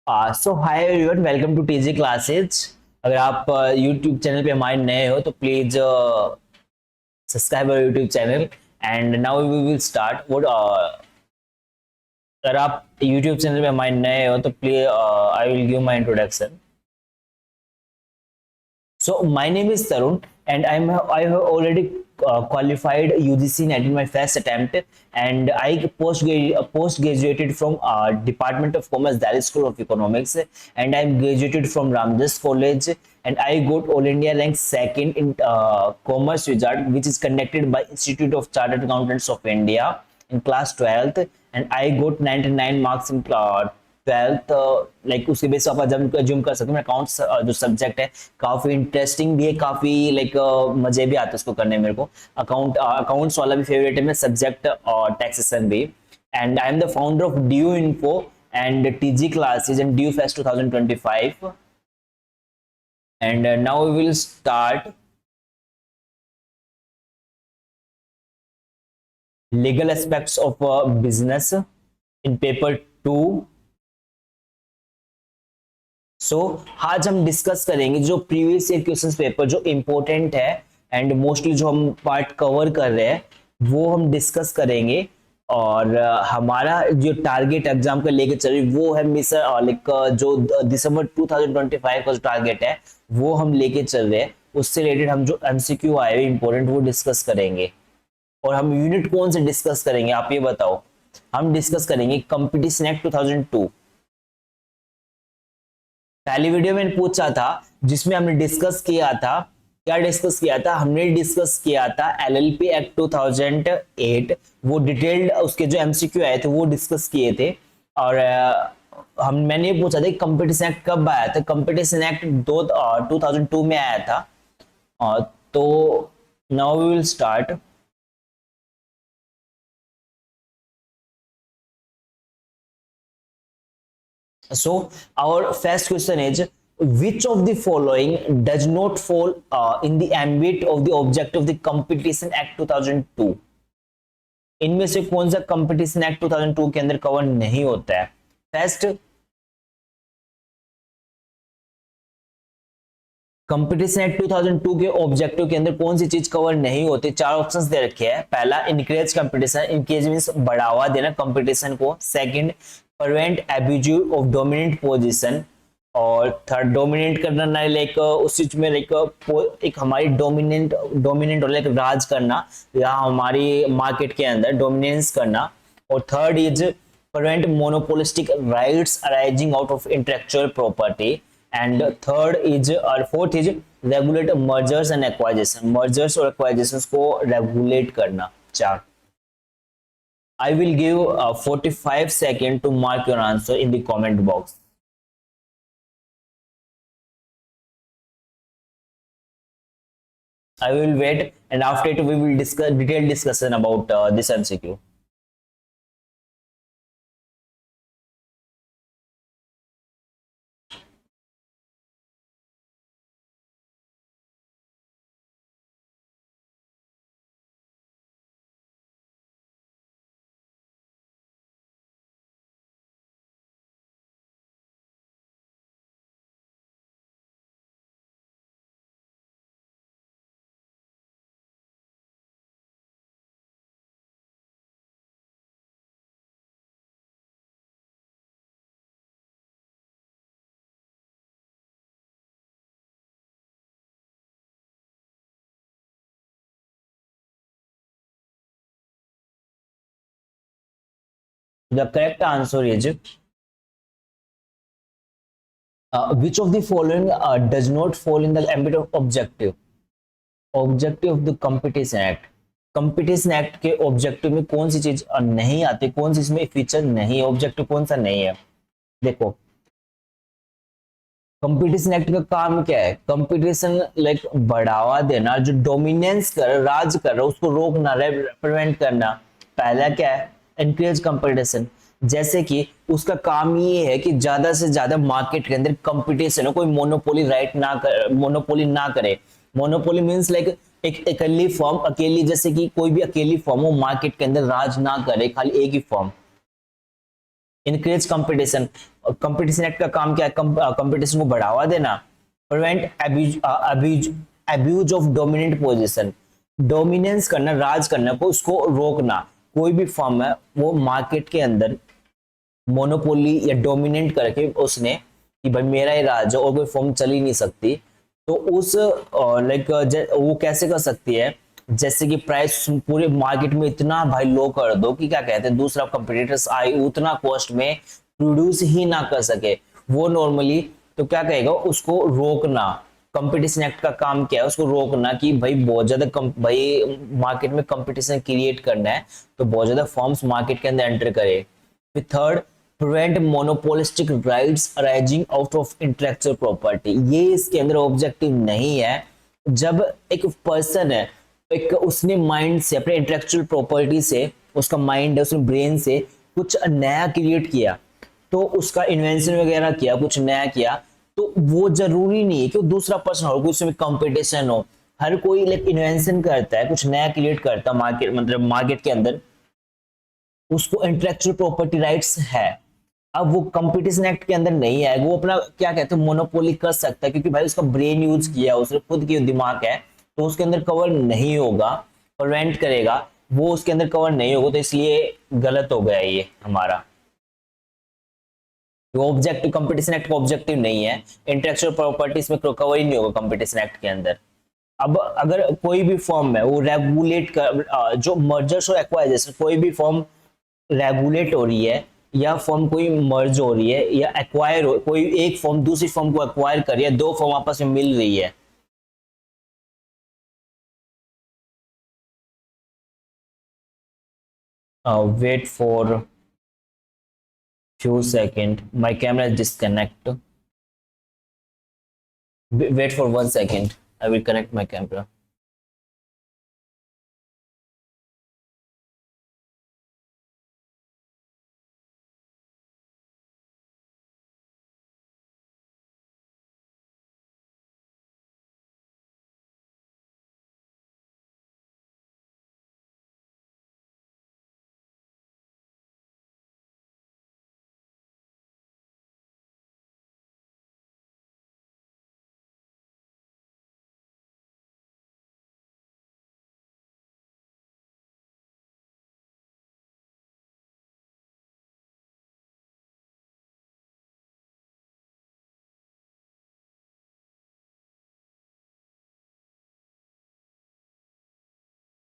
So hi everyone, welcome to TG classes. अगर आप YouTube channel पे हमारे नए हो तो please subscribe our YouTube channel. And now we will start what. अगर आप यूट्यूब चैनल पे हमारे नए हो तो please I will give my introduction. So my name is Tarun, and I have already qualified UGC NET in my first attempt, and I post graduated from Department of Commerce, Delhi School of Economics, and I graduated from Ramjas College, and I got All India rank second in Commerce Wizard, which is conducted by Institute of Chartered Accountants of India in class 12th, and I got 99 marks in 12th। Like उसके base आप ज्यूम कर सकते हैं। Accounts जो subject है काफी interesting भी है, काफी लाइक मजे भी आते हैं उसको करने में। मेरे को अकाउंट्स वाला भी फेवरेट है मेरा सब्जेक्ट, और टैक्सेशन भी। And I am the founder of Due Info and TG classes and Due Fest 2025। And now we will start legal aspects of business in paper 2। आज हम डिस्कस करेंगे जो प्रीवियस ईयर क्वेश्चंस पेपर जो important है, and mostly जो हम part cover कर रहे हैं वो हम डिस्कस करेंगे। और हमारा जो टारगेट एग्जाम का लेके चल रही वो है लाइक जो दिसंबर 2025 का जो टारगेट है वो हम लेके चल रहे हैं। उससे रिलेटेड हम जो एमसीक्यू आए हुए इंपॉर्टेंट वो डिस्कस करेंगे। और हम यूनिट कौन से डिस्कस करेंगे आप ये बताओ। हम डिस्कस करेंगे कंपटीशन एक्ट 2002। पहली वीडियो में पूछा था जिसमें हमने डिस्कस किया था, क्या डिस्कस किया था? हमने डिस्कस किया था एलएलपी एक्ट 2008। वो डिटेल्ड उसके जो एमसीक्यू आए थे वो डिस्कस किए थे। और मैंने पूछा था कंपटीशन एक्ट कब आया था। कंपटीशन एक्ट 2002 में आया था। तो now we will start. So our first question is, which of the following does not fall in the ambit of the object of the Competition Act 2002? इनमें से कौन सा कंपटीशन एक्ट 2002 के अंदर कवर नहीं होता है? फर्स्ट, कंपटीशन एक्ट 2002 के ऑब्जेक्टिव के अंदर कौन सी चीज कवर नहीं होती? चार ऑप्शंस दे रखे हैं। पहला, इनकरेज कंपटीशन। इनकरेज मींस बढ़ावा देना कंपटीशन को। Second, prevent abuse of dominant position. और थर्ड, डोमिनेट करना ना, लाइक उस चीज में लाइक एक हमारी डोमिनेंट और लाइक राज करना या हमारी मार्केट के अंदर डोमिनेंस करना। और third is prevent monopolistic rights arising out of intellectual property. And third is और fourth is regulate mergers and acquisition. Mergers और एक्वाइजिशंस को रेगुलेट करना। चार। I will give 45 seconds to mark your answer in the comment box. I will wait, and after it we will discuss detailed discussion about this MCQ. The correct answer is which of the following does not fall in the ambit of objective of the Competition Act. Competition act के objective में कौन सी चीज नहीं आती, कौन सी इसमें feature नहीं है, ऑब्जेक्टिव कौन सा नहीं है? देखो, कंपटीशन एक्ट का काम क्या है? कंपटीशन लाइक बढ़ावा देना, जो डोमिनेंस कर राज कर रहा है उसको रोकना, प्रिवेंट करना। पहला क्या है? Encourage competition. जैसे कि उसका काम ये है कि ज्यादा से ज्यादा मार्केट के अंदर कंपटीशन हो, कोई मोनोपोली राइट ना कर, मोनोपोली ना करे। मोनोपोली मींस लाइक एक अकेली फॉर्म, अकेली जैसे कि कोई भी अकेली फॉर्म हो मार्केट के अंदर राज ना करे, खाली एक ही form. Increase competition. Competition act का काम क्या है? कंपटीशन को बढ़ावा देना, prevent abuse of dominant position, dominance करना, राज करना को, उसको रोकना। कोई भी फर्म है वो मार्केट के अंदर मोनोपोली या डोमिनेंट करके उसने कि भाई मेरा ही राज है और कोई फर्म चल ही नहीं सकती, तो उस लाइक वो कैसे कर सकती है? जैसे कि प्राइस पूरे मार्केट में इतना भाई लो कर दो कि क्या कहते हैं, दूसरा कंपटीटर्स आए उतना कॉस्ट में प्रोड्यूस ही ना कर सके, वो नॉर्मली तो क्या कहेगा? उसको रोकना। कंपटीशन एक्ट का काम क्या है? उसको रोकना कि भाई बहुत ज्यादा भाई मार्केट में कंपटीशन क्रिएट करना है तो बहुत ज्यादा फर्म्स मार्केट के अंदर एंटर करे। फिर third, prevent monopolistic rights arising out of intellectual property. ये इसके अंदर ऑब्जेक्टिव नहीं है। जब एक पर्सन है, एक उसने माइंड से, अपने इंटेलेक्चुअल प्रॉपर्टी से, उसका माइंड है, उसने ब्रेन से कुछ नया क्रिएट किया, तो उसका इन्वेंशन वगैरह किया, कुछ नया किया, तो वो जरूरी नहीं है कि वो दूसरा पर्सन हो, कुछ उसमें कंपटीशन हो। हर कोई लाइक इन्वेंशन करता है, कुछ नया क्रिएट करता है मार्केट, मतलब मार्केट के अंदर, उसको इंटेलेक्चुअल प्रॉपर्टी राइट्स है। अब वो कंपटीशन एक्ट के अंदर नहीं है, वो अपना क्या कहते हैं मोनोपोली कर सकता है, क्योंकि भाई उसका ब्रेन यूज किया, उसने खुद की दिमाग है, तो उसके अंदर कवर नहीं होगा, प्रिवेंट करेगा, वो उसके अंदर कवर नहीं होगा, तो इसलिए गलत हो गया ये हमारा। वो ऑब्जेक्टिव, कंपटीशन एक्ट का ऑब्जेक्टिव नहीं है, इंटेलेक्चुअल प्रॉपर्टीज में कवर ही नहीं होगा कंपटीशन एक्ट के अंदर। अब अगर कोई भी फॉर्म है वो रेगुलेट कर, जो मर्जर्स और एक्वाइजेशन, कोई भी फॉर्म रेगुलेट हो रही है या फर्म कोई मर्ज हो रही है या एक्वायर हो, कोई एक फर्म दूसरी फर्म को एक्वायर कर रही है, दो फर्म आपस में मिल रही है। Wait for few second, my camera is disconnect, wait for 1 second, I will connect my camera.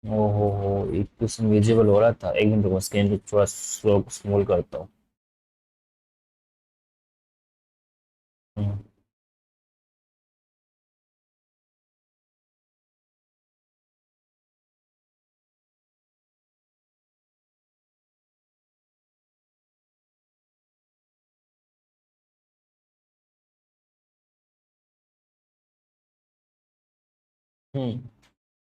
ओहो, एक क्वेश्चन विजिबल हो रहा था, एक मिनट रुको, स्क्रीन को थोड़ा स्लो स्मॉल करता हूँ। हम्म। हम्म।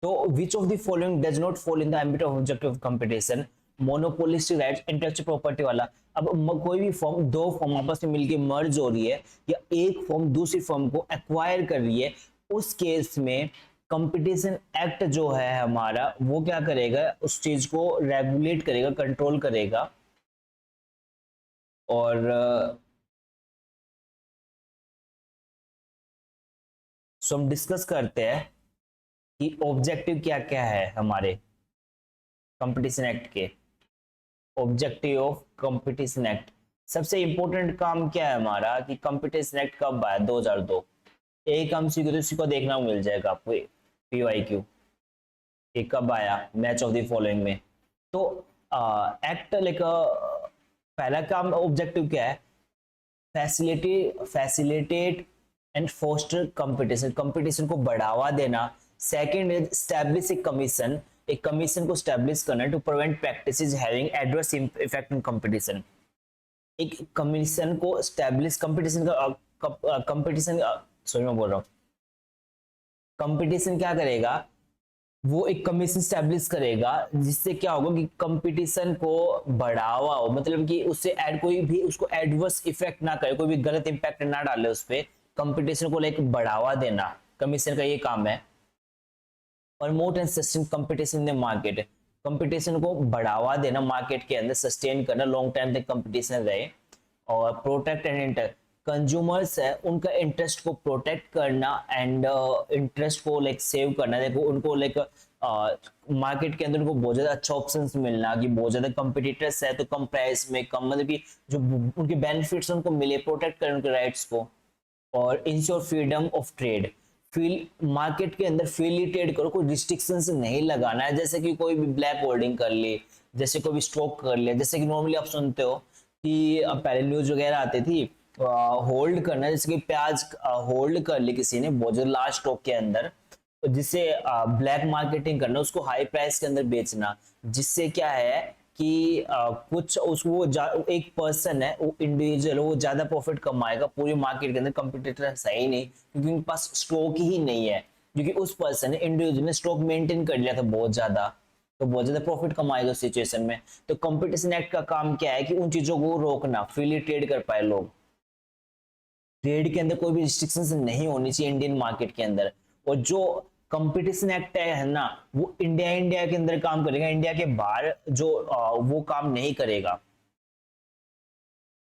तो विच of the following does not fall in the ambit of objective competition? Monopolistic rights, intellectual property वाला। अब कोई भी फर्म, दो फर्म आपस में मिलकर मर्ज हो रही है या एक फर्म दूसरी फर्म को एक्वायर कर रही है, उस केस में कंपटीशन एक्ट जो है हमारा, वो क्या करेगा? उस चीज को रेगुलेट करेगा, कंट्रोल करेगा। और सो हम डिस्कस करते हैं कि ऑब्जेक्टिव क्या क्या है हमारे कंपटीशन एक्ट के। ऑब्जेक्टिव ऑफ कंपटीशन एक्ट, सबसे इंपॉर्टेंट काम क्या है हमारा कि कंपटीशन एक्ट कब आया? 2002। एक एमसीक्यू तो इसी को देखना मिल जाएगा आपको, पीवाईक्यू, ये कब आया मैच ऑफ द फॉलोइंग में। तो एक्ट लाइक पहला काम ऑब्जेक्टिव क्या है? Facilitate and foster competition, competition को बढ़ावा देना। Second is establish a commission, एक कमीशन को स्टैब्लिश करना to prevent practices having adverse effect on competition. एक कमीशन को स्टैब्लिश, कंपटीशन का कंपटीशन, सॉरी मैं बोल रहा हूँ, कंपटीशन क्या करेगा? वो एक कमीशन स्टैब्लिश करेगा जिससे क्या होगा कि कंपटीशन को बढ़ावा हो, मतलब कि उससे कोई भी उसको एडवर्स इफेक्ट ना करे, कोई भी गलत इंपैक्ट ना डाले उस पर, कंपटीशन को लाइक बढ़ावा देना, कमीशन का ये काम है। Promote and sustain competition in the market, competition को बढ़ावा देना, मार्केट के अंदर सस्टेन करना, लॉन्ग टाइम तक कंपटीशन रहे। और प्रोटेक्ट एंड कंज्यूमर्स है उनका इंटरेस्ट को प्रोटेक्ट करना एंड इंटरेस्ट को लाइक सेव करना। देखो उनको लाइक मार्केट के अंदर उनको बहुत ज्यादा अच्छा ऑप्शंस मिलना कि बहुत ज्यादा कंपटीटर्स है तो कम प्राइस में कम मतलब कि जो उनके बेनिफिट्स उनको मिले, प्रोटेक्ट करें उनके राइट्स को। और ensure freedom of trade, feel market के अंदर फ्रीली ट्रेड करो, कोई रिस्ट्रिक्शंस नहीं लगाना है, जैसे कि कोई भी ब्लैक होल्डिंग कर ली, जैसे कोई भी स्टॉक कर लिया, जैसे कि नॉर्मली आप सुनते हो कि अब पहले न्यूज वगैरह आती थी होल्ड करना, जैसे कि प्याज होल्ड कर ली किसी ने बहुत ज्यादा लार्ज स्टॉक के अंदर, तो जिससे ब्लैक मार्केटिंग करना, उसको हाई प्राइस के अंदर बेचना, जिससे क्या है कि कुछ उसको एक पर्सन है वो इंडिविजुअल वो ज्यादा प्रॉफिट कमाएगा, पूरी मार्केट के अंदर कंपटीटर सही नहीं क्योंकि उनके पास स्टॉक ही नहीं है, क्योंकि उस पर्सन ने इंडिविजुअल ने स्टॉक मेंटेन कर लिया था बहुत ज्यादा, तो बहुत ज्यादा प्रॉफिट कमाएगा उस सिचुएशन में। तो कंपटीशन एक्ट का काम क्या है कि उन चीजों को रोकना, फ्रीली ट्रेड कर पाए लोग, ट्रेड के अंदर कोई भी रिस्ट्रिक्शंस नहीं होनी चाहिए इंडियन मार्केट के अंदर। और जो कंपटीशन एक्ट है ना वो इंडिया इंडिया के अंदर काम करेगा, इंडिया के बाहर जो वो काम नहीं करेगा।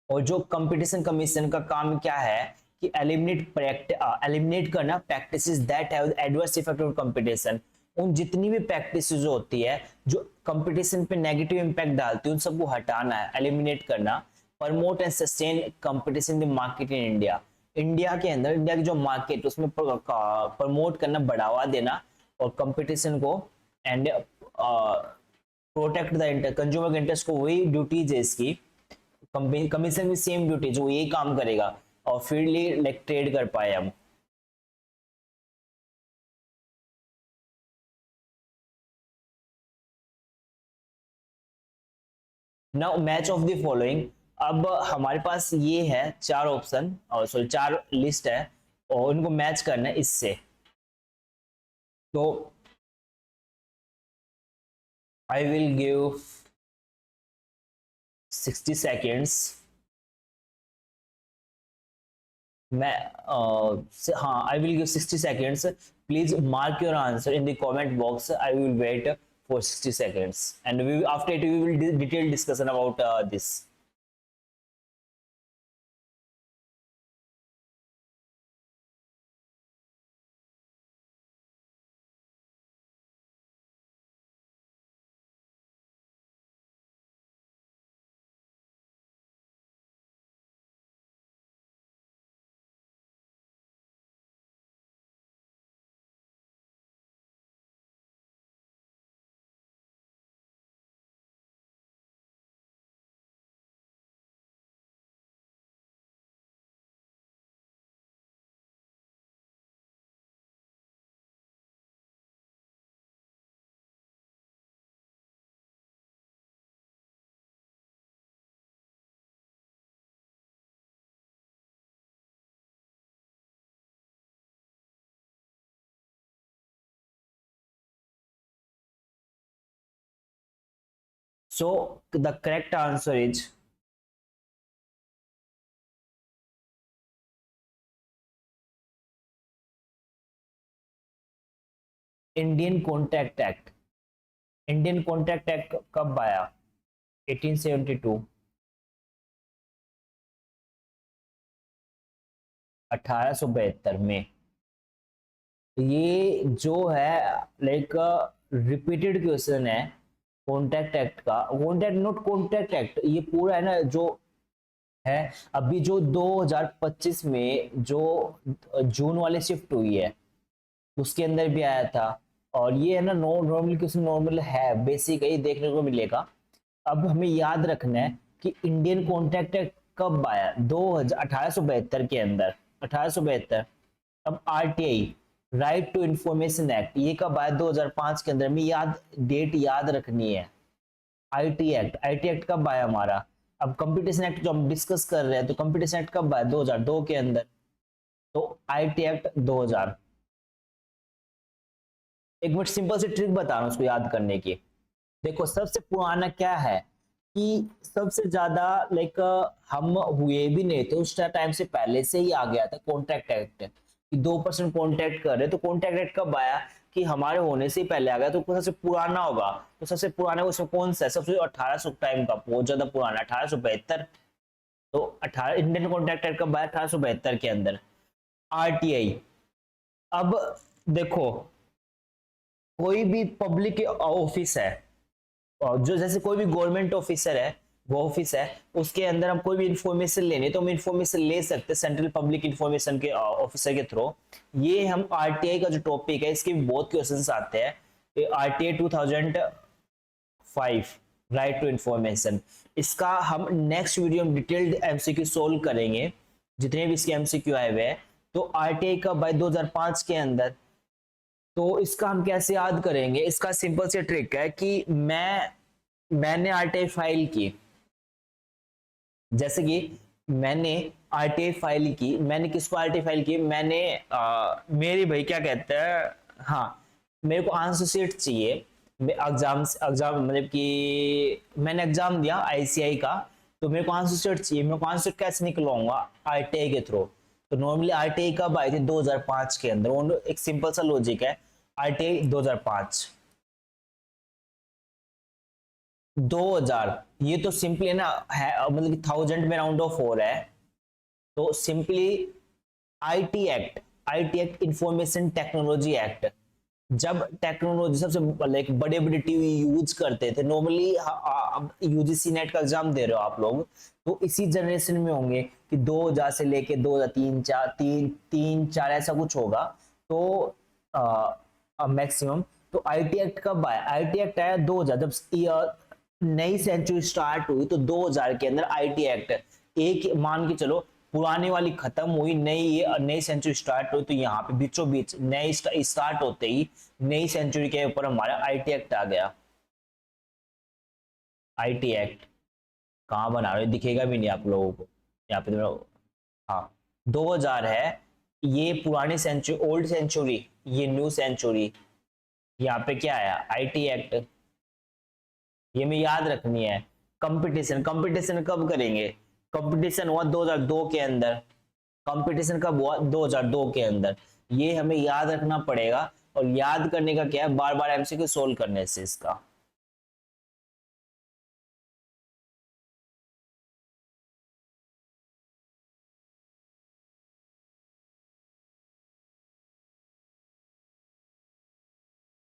और जो कंपटीशन कमीशन का काम क्या है कि एलिमिनेट करना practices that have adverse effect on competition, उन जितनी भी प्रैक्टिसेस होती है जो कंपटीशन पे नेगेटिव इंपैक्ट डालती है उन सबको हटाना है, एलिमिनेट करना। Promote and sustain competition in the market in India, India के अंदर इंडिया की जो मार्केट उसमें प्रमोट करना, बढ़ावा देना और कंपटीशन को एंड प्रोटेक्ट द कंज्यूमर के इंटरेस्ट को, वही ड्यूटीज है इसकी। कमीशन भी सेम ड्यूटी जो यही काम करेगा और फ्रीली लाइक ट्रेड कर पाए हम। Now match of the following, अब हमारे पास ये है चार ऑप्शन और सॉरी चार लिस्ट है और उनको मैच करना है इससे। तो आई विल गिव 60 सेकेंड्स। मैं हाँ I will give 60 seconds, please mark your answer in the comment box, I will wait for 60 seconds and after it we will detailed discussion about this. So the correct answer is Indian contract act. Indian contract act कब आया? 1872, 1872 में। ये जो है like repeated question है contract act का, contract not contract act, ये पूरा है ना जो है अभी जो 2025 में जो जून वाले शिफ्ट हुई है उसके अंदर भी आया था। और ये है ना नॉर्मली क्वेश्चन नॉर्मल है, बेसिक है, ये देखने को मिलेगा। अब हमें याद रखना है कि इंडियन कॉन्ट्रैक्ट एक्ट कब आया? 1872 के अंदर, 1872। अब RTI right to information act ये कब आया? 2005 के अंदर। में याद डेट याद रखनी है। आईटी एक्ट कब आया हमारा? अब कंपटीशन एक्ट जो हम डिस्कस कर रहे हैं तो कंपटीशन एक्ट कब आया? 2002 के अंदर। तो आईटी एक्ट 2000। एक मिनट सिंपल सी ट्रिक बता रहा हूं उसको याद करने की। देखो सबसे पुराना क्या है कि सबसे ज्यादा लाइक हम हुए भी नहीं थे उस टाइम से पहले से ही आ गया था कॉन्ट्रैक्ट एक्ट कि 2% कॉन्ट्रैक्ट कर रहे। तो कॉन्ट्रैक्ट एक्ट कब आया कि हमारे होने से ही पहले आ गया, तो सबसे पुराना होगा। तो सबसे पुराना उसमें कौन सा है? सबसे 1800 टाइम का, बहुत ज्यादा पुराना, 1872। तो 18 इंडियन कॉन्ट्रैक्ट एक्ट कब आया? 1872 के अंदर। आरटीआई, अब देखो, कोई भी पब्लिक ऑफिस है, और जो जैसे कोई भी गवर्नमेंट ऑफिसर है, वो ऑफिस है, उसके अंदर हम कोई भी इंफॉर्मेशन लेने, तो हम इंफॉर्मेशन ले सकते हैं सेंट्रल पब्लिक इंफॉर्मेशन के ऑफिसर के थ्रू। ये हम आरटीआई का जो टॉपिक है, इसके भी बहुत क्वेश्चंस आते हैं। आरटीआई 2005, राइट टू इंफॉर्मेशन, इसका हम नेक्स्ट वीडियो में डिटेल्ड एमसीक्यू सोल्व करेंगे, जितने भी इसके एमसीक्यू आए हुए हैं। तो आरटीआई का बाय 2005 के अंदर, तो इसका हम कैसे याद करेंगे? इसका सिंपल से ट्रिक है कि मैंने आरटीआई फाइल की, जैसे कि मैंने आरटीआई फाइल की, मैंने किसको आरटीआई फाइल की? मैंने मेरी भाई क्या कहते हैं, हाँ, मेरे को आंसर शीट चाहिए एग्जाम एग्जाम, मतलब कि मैंने एग्जाम दिया आईसीआई का, तो मेरे को आंसर शीट चाहिए। मेरे को आंसर शीट कैसे निकलवाऊंगा? आरटीआई के थ्रू। तो नॉर्मली आरटीआई कब आई थी? 2005 के अंदर। एक सिंपल सा लॉजिक है, आरटीआई 2005, 2000, ये तो सिंपली है ना, है मतलब कि थाउजेंड में राउंड ऑफ हो रहा है। तो simply IT act information technology act, जब टेक्नोलॉजी सबसे लाइक बड़े बड़े टीवी यूज करते थे नॉर्मली, यूजीसी नेट का एग्जाम दे रहे हो आप लोग, तो इसी जनरेशन में होंगे कि 2000 से लेके 2003 4 3 4 ऐसा कुछ होगा। तो मैक्सिमम। तो आईटी एक्ट कब आया? आईटी एक्ट आया 2000, जब नई सेंचुरी स्टार्ट हुई, तो 2000 के अंदर आईटी एक्ट, एक मान के चलो पुरानी वाली खत्म हुई, नई सेंचुरी स्टार्ट हुई, तो यहाँ पे बीचों बीच नई स्टार्ट होते ही नई सेंचुरी के ऊपर हमारा आईटी एक्ट आ गया। आईटी एक्ट कहाँ बना रहे हो? दिखेगा भी नहीं आप लोगों को यहाँ पे तो। हाँ, 2000 है, ये पुरानी सेंचुरी, ओल्ड सेंचुरी, ये न्यू सेंचुरी। यहाँ पे क्या आया? IT act. ये में याद रखनी है। कंपटीशन, कंपटीशन कब करेंगे? कंपटीशन हुआ 2002 के अंदर। कंपटीशन कब हुआ? 2002 के अंदर। ये हमें याद रखना पड़ेगा, और याद करने का क्या है, बार बार एमसीक्यू सोल्व करने से इसका।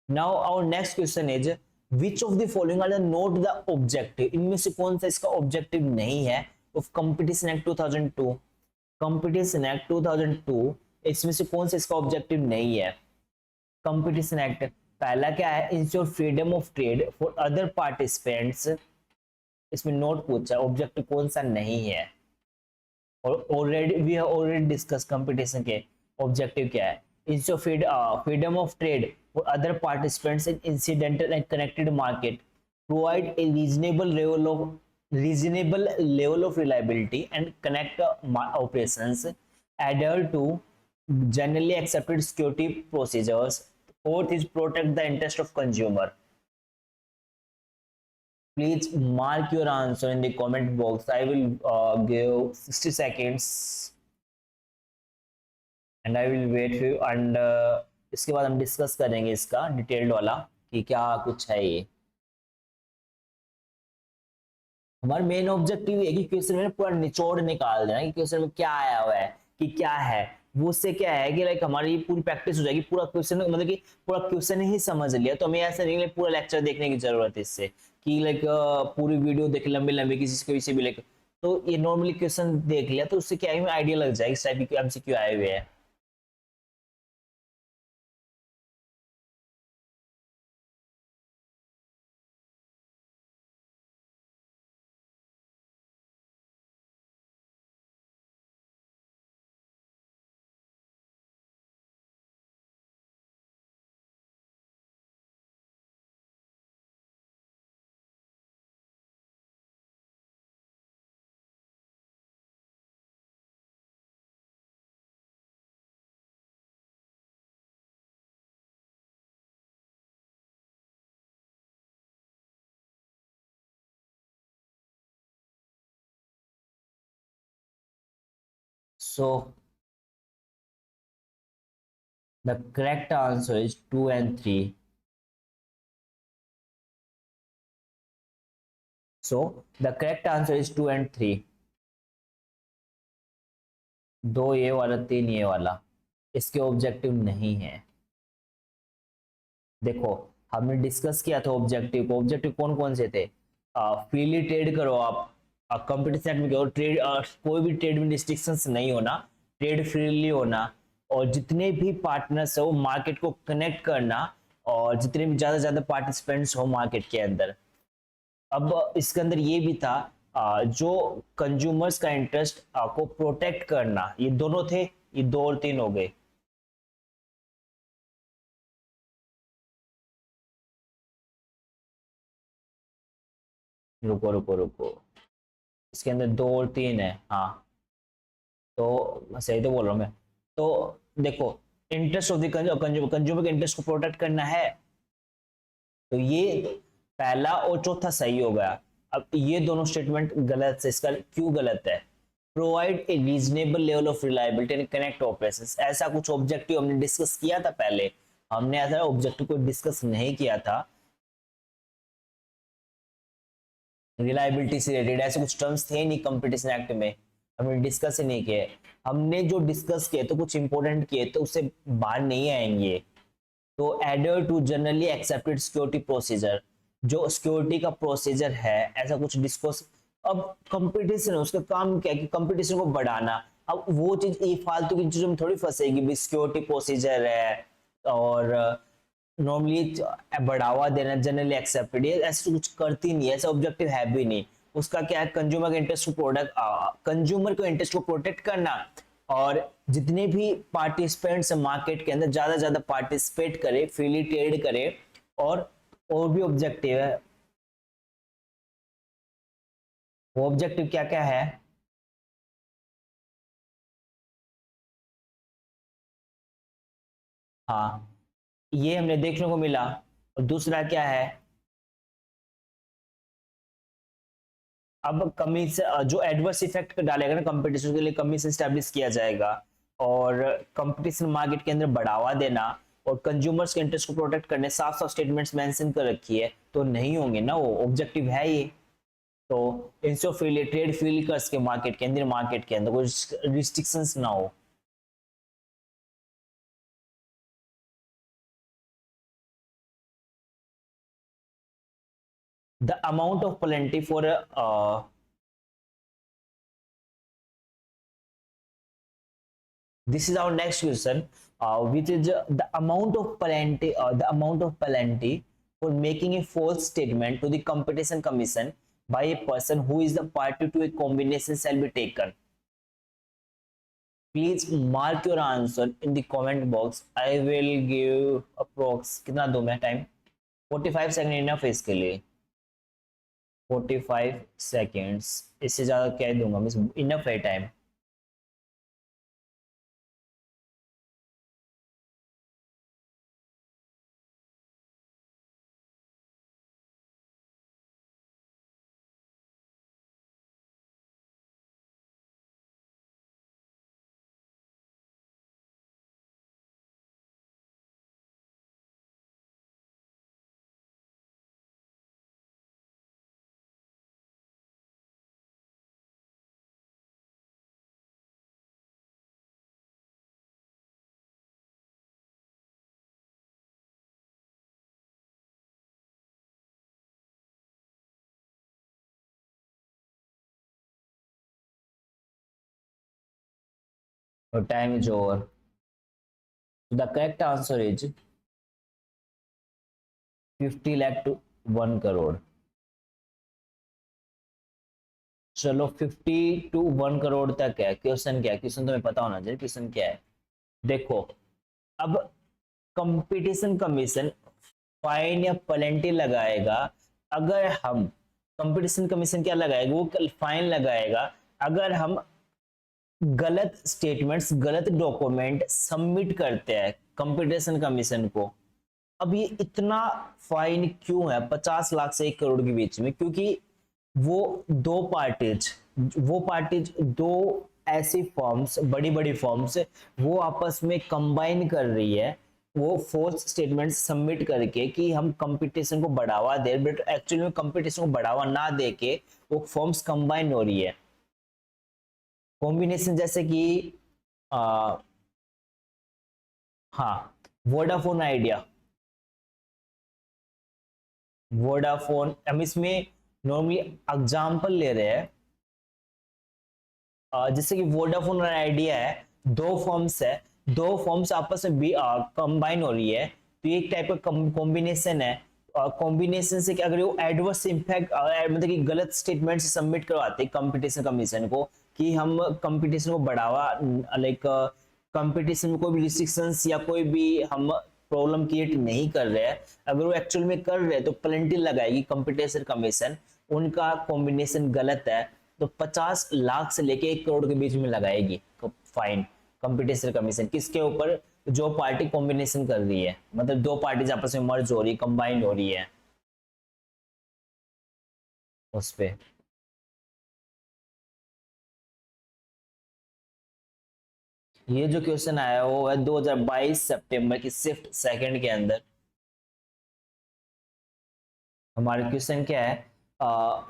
Now our next question is, which of the following are the not the objective, इनमें से कौन सा इसका ऑब्जेक्टिव नहीं है of competition act 2002? Competition act 2002, इसमें से कौन सा इसका ऑब्जेक्टिव नहीं है? कंपटीशन एक्ट पहला क्या है? Ensure freedom of trade for other participants, इसमें नोट पूछा, ऑब्जेक्टिव कौन सा नहीं है? और already we have already discuss competition के ऑब्जेक्टिव क्या है। Ensure freedom of trade for other participants in incidental and connected market, provide a reasonable level of reliability and connect operations, adhere to generally accepted security procedures. Fourth is protect the interest of consumer. Please mark your answer in the comment box. I will give 60 seconds and I will wait for you. And इसके बाद हम discuss करेंगे इसका detailed वाला कि क्या कुछ है ये। हमारा मेन ऑब्जेक्टिव है कि क्वेश्चन में पूरा निचोड़ निकाल देना कि क्वेश्चन में क्या आया हुआ है, कि क्या है वो, उससे क्या है कि लाइक हमारी पूरी प्रैक्टिस हो जाएगी, पूरा क्वेश्चन मतलब कि पूरा क्वेश्चन ही समझ लिया, तो हमें ऐसा नहीं पूरा लेक्चर देखने की जरूरत है इससे, कि लाइक पूरी वीडियो देख लंबी लंबी किसी भी लाइक, तो ये नॉर्मली क्वेश्चन देख लिया तो उससे क्या है आइडिया लग जाएगी इस टाइप की एमसीक्यू आए हुए हैं। So the correct answer is 2 and 3। So the correct answer is 2 and 3. दो ये वाला, तीन ये वाला, इसके ऑब्जेक्टिव नहीं है। देखो, हमने डिस्कस किया था ऑब्जेक्टिव को। ऑब्जेक्टिव कौन कौन से थे? फ्रीली ट्रेड करो आप, कंपटीशन में करो, ट्रेड, कोई भी ट्रेड में रिस्ट्रिक्शंस नहीं होना, ट्रेड फ्रीली होना, और जितने भी पार्टनर्स हो मार्केट को कनेक्ट करना, और जितने भी ज्यादा ज्यादा पार्टिसिपेंट्स हो मार्केट के अंदर। अब इसके अंदर ये भी था, जो कंज्यूमर्स का इंटरेस्ट को प्रोटेक्ट करना, ये दोनों थे, ये दो और तीन हो गए। रुको रुको रुको, इसके अंदर दो और तीन है, हाँ। तो सही तो बोल रहा हूँ मैं। तो देखो, interest of the consumer, consumer के इंटरेस्ट को प्रोटेक्ट करना है, तो ये पहला और चौथा सही हो गया। अब ये दोनों स्टेटमेंट गलत है। इसका क्यों गलत है? Provide a reasonable level of reliability and connect operations, ऐसा कुछ ऑब्जेक्टिव हमने डिस्कस किया था पहले? हमने ऐसा ऑब्जेक्टिव को डिस्कस नहीं किया था। रिलायबिलिटी से रिलेटेड ऐसे कुछ टर्म्स थे नहीं कंपटीशन एक्ट में, हमने डिस्कस ही नहीं किए। हमने जो डिस्कस किए तो कुछ इंपॉर्टेंट किए, तो उससे बाहर नहीं आएंगे। तो adhere to generally accepted security procedure, जो सिक्योरिटी का प्रोसीजर है, ऐसा कुछ डिस्कस। अब कंपटीशन है, उसका काम क्या है कि कंपटीशन को बढ़ाना। अब वो चीज ये फालतू की चीजों में थोड़ी फंसेगी भी, सिक्योरिटी प्रोसीजर है और नॉर्मली बढ़ावा देना, जनरली एक्सेप्टेड, ये ऐसा कुछ करती नहीं है, ऐसा ऑब्जेक्टिव है भी नहीं। उसका क्या है? कंज्यूमर के इंटरेस्ट को प्रोडक्ट, कंज्यूमर को इंटरेस्ट को प्रोटेक्ट करना, और जितने भी पार्टिसिपेंट्स मार्केट के अंदर ज्यादा ज्यादा पार्टिसिपेट करे, फ्रीली ट्रेड करे। और भी ऑब्जेक्टिव है। वो ऑब्जेक्टिव क्या क्या है? हाँ, ये हमने देखने को मिला। और दूसरा क्या है? अब कमी से जो एडवर्स इफेक्ट डालेगा ना कंपटीशन के लिए, कमी से स्टैब्लिश किया जाएगा, और कंपटीशन मार्केट के अंदर बढ़ावा देना, और कंज्यूमर्स के इंटरेस्ट को प्रोटेक्ट करने, साफ साफ स्टेटमेंट्स मेंशन कर रखी है, तो नहीं होंगे ना, वो ऑब्जेक्टिव है ये। तो instead of freely trade freely कर सके मार्केट के अंदर, मार्केट के अंदर कोई रिस्ट्रिक्शंस ना हो। The amount of plenty for this is our next question, which is the amount of penalty, for making a false statement to the competition commission by a person who is the party to a combination shall be taken. Please mark your answer in the comment box. I will give approx कितना दूं मैं time? 45 second enough है इसके लिए। 45 seconds, इससे ज्यादा क्या ही दूंगा मैं, इनफ है टाइम। और time is over. The correct answer is 50 lakh to 1 crore. चलो 50 टू 1 करोड़ तक है। क्वेश्चन क्या है? क्वेश्चन तुम्हें पता होना चाहिए, क्वेश्चन क्या है? देखो, अब कंपटीशन कमीशन फाइन या पेनल्टी लगाएगा अगर हम, कंपटीशन कमीशन क्या लगाएगा? वो फाइन लगाएगा अगर हम गलत स्टेटमेंट्स, गलत डॉक्यूमेंट सबमिट करते हैं कंपटीशन कमीशन को। अब ये इतना फाइन क्यों है 50 लाख से 1 करोड़ के बीच में? क्योंकि वो दो पार्टीज दो ऐसी फॉर्म्स, बड़ी बड़ी फॉर्म्स, वो आपस में कंबाइन कर रही है, वो फोर्स स्टेटमेंट सबमिट करके कि हम कंपटीशन को बढ़ावा दे, बट एक्चुअली में कंपटीशन को बढ़ावा ना दे के वो फॉर्म्स कंबाइन हो रही है। कॉम्बिनेशन जैसे कि आ, हाँ, वोडाफोन आइडिया, वोडाफोन, हम इसमें नॉर्मली एग्जाम्पल ले रहे हैं। जैसे कि वोडाफोन और आइडिया है, दो फर्म्स है, दो फर्म्स आपस में भी कंबाइन हो रही है, तो ये एक टाइप का कॉम्बिनेशन है। कॉम्बिनेशन से कि अगर वो एडवर्स इम्पैक्ट, मतलब कि गलत स्टेटमेंट सबमिट करवाते हैं कंपटीशन कमीशन को, कि हम कंपटीशन को बढ़ावा, लाइक कंपटीशन में कोई भी रिस्ट्रिक्शंस या कोई भी हम प्रॉब्लम क्रिएट नहीं कर रहे हैं, अगर वो एक्चुअल में कर रहे हैं तो पेनल्टी लगाएगी कंपटीशन कमीशन। उनका कॉम्बिनेशन गलत है तो 50 लाख से लेके 1 करोड़ के बीच में लगाएगी फाइन कंपटीशन कमीशन, किसके ऊपर? जो पार्टी कॉम्बिनेशन कर रही है, मतलब दो पार्टीज आपस में मर्ज हो रही है, कंबाइंड हो रही है, उस पे। ये जो क्वेश्चन आया वो है 2022 सितंबर की शिफ्ट सेकंड के अंदर। हमारा क्वेश्चन क्या है?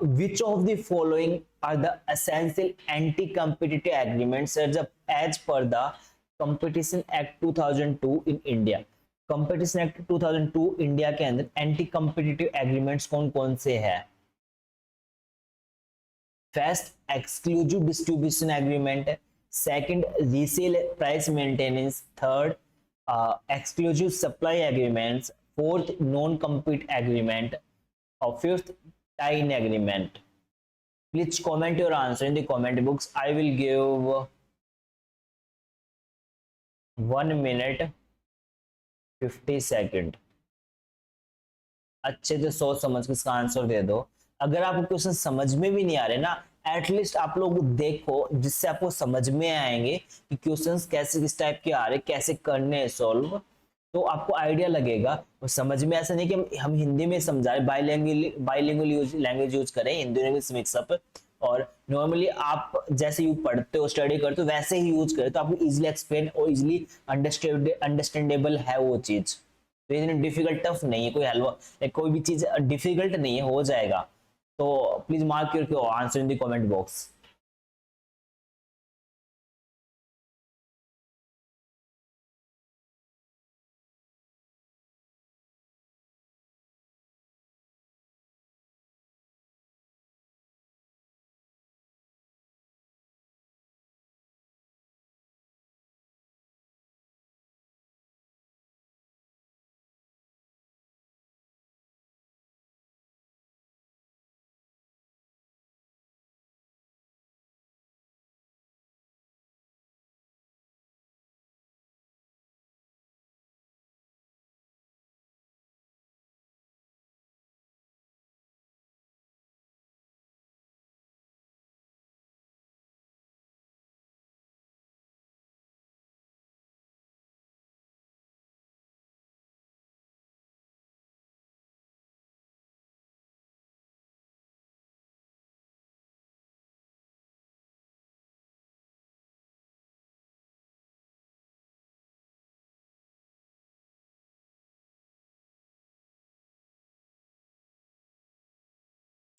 Which of the following are the essential anti competitive agreements as per the competition act 2002 in India? Competition act 2002 India के अंदर एंटी कॉम्पिटिटिव एग्रीमेंट्स कौन कौन से है? First, exclusive distribution agreement, second resale price maintenance, third exclusive supply agreements, fourth non-compete agreement, or fifth tie-in agreement. Please comment your answer in the comment box. I will give 1 minute 50 second. अच्छे से सोच समझ के इसका answer दे दो। अगर आपको question समझ में भी नहीं आ रहे ना, एटलीस्ट आप लोग देखो, जिससे आपको समझ में आएंगे कि क्वेश्चंस कैसे किस टाइप के आ रहे, कैसे करने हैं सॉल्व, तो आपको आइडिया लगेगा। और समझ में ऐसा नहीं कि हम हिंदी में समझा रहे, बाईलिंगुअल लैंग्वेज यूज करें, हिंदी इंग्लिश मिक्सअप, और नॉर्मली आप जैसे यू पढ़ते हो स्टडी करते हो वैसे ही यूज करें, तो आपको इजिली एक्सप्लेन और इजिली अंडरस्टैंडेबल है वो चीज। तो इतनी डिफिकल्ट टफ नहीं है, कोई हलवा कोई भी चीज डिफिकल्ट नहीं है, हो जाएगा। तो please mark your answer in the comment box.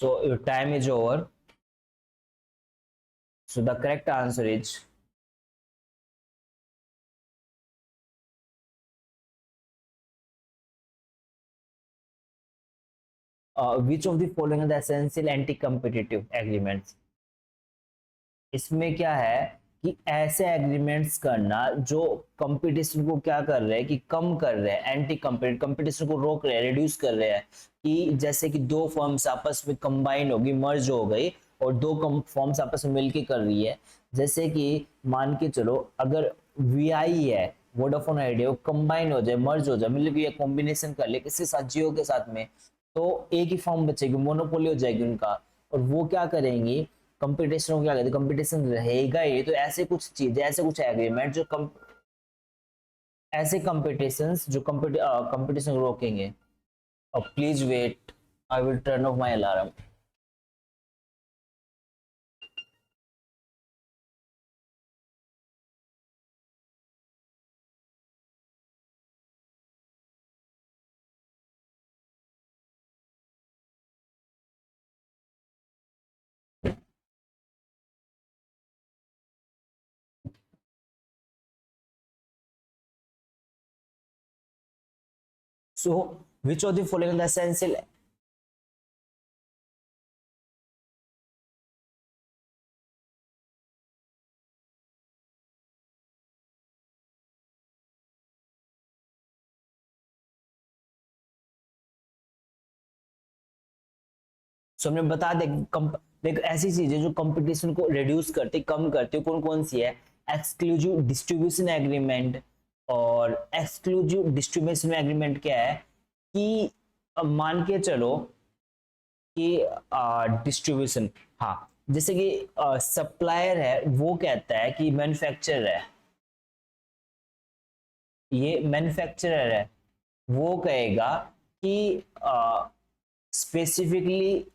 So your time is over. So the correct answer is which of the following are the essential anti-competitive agreements? इसमें क्या है कि ऐसे एग्रीमेंट्स करना जो कंपटीशन को क्या कर रहे हैं कि कम कर रहे हैं, एंटी कंपटीशन को रोक रहे हैं, रिड्यूस कर रहे हैं। कि जैसे कि दो फर्म्स आपस में कंबाइन होगी, मर्ज हो गई, और दो फर्म्स आपस में मिलके कर रही है। जैसे कि मान के चलो, अगर वीआई है, वोडाफोन आइडिया, कंबाइन हो जाए, मर्ज हो जाए, मतलब ये कॉम्बिनेशन कर ले किसी साथ, जियो के साथ में, तो एक ही फॉर्म बचेगी, मोनोपोली हो जाएगी उनका। और वो क्या करेंगी, कंपटीशन को क्या कहते हैं, कंपटीशन रहेगा ही, तो ऐसे कुछ चीजें, ऐसे कुछ एग्रीमेंट जो ऐसे कंपटीशंस जो कंपटीशन रोकेंगे। अब please wait, I will turn off my alarm. So which of the following the essential so हमने बता दे देख ऐसी चीजें जो कंपटीशन को रिड्यूस करती कम करती कौन कौन सी है, एक्सक्लूसिव डिस्ट्रीब्यूशन एग्रीमेंट। और एक्सक्लूसिव डिस्ट्रीब्यूशन एग्रीमेंट क्या है कि मान के चलो कि डिस्ट्रीब्यूशन, हाँ जैसे कि सप्लायर है वो कहता है कि मैन्युफैक्चरर है, ये मैन्युफैक्चरर है वो कहेगा कि स्पेसिफिकली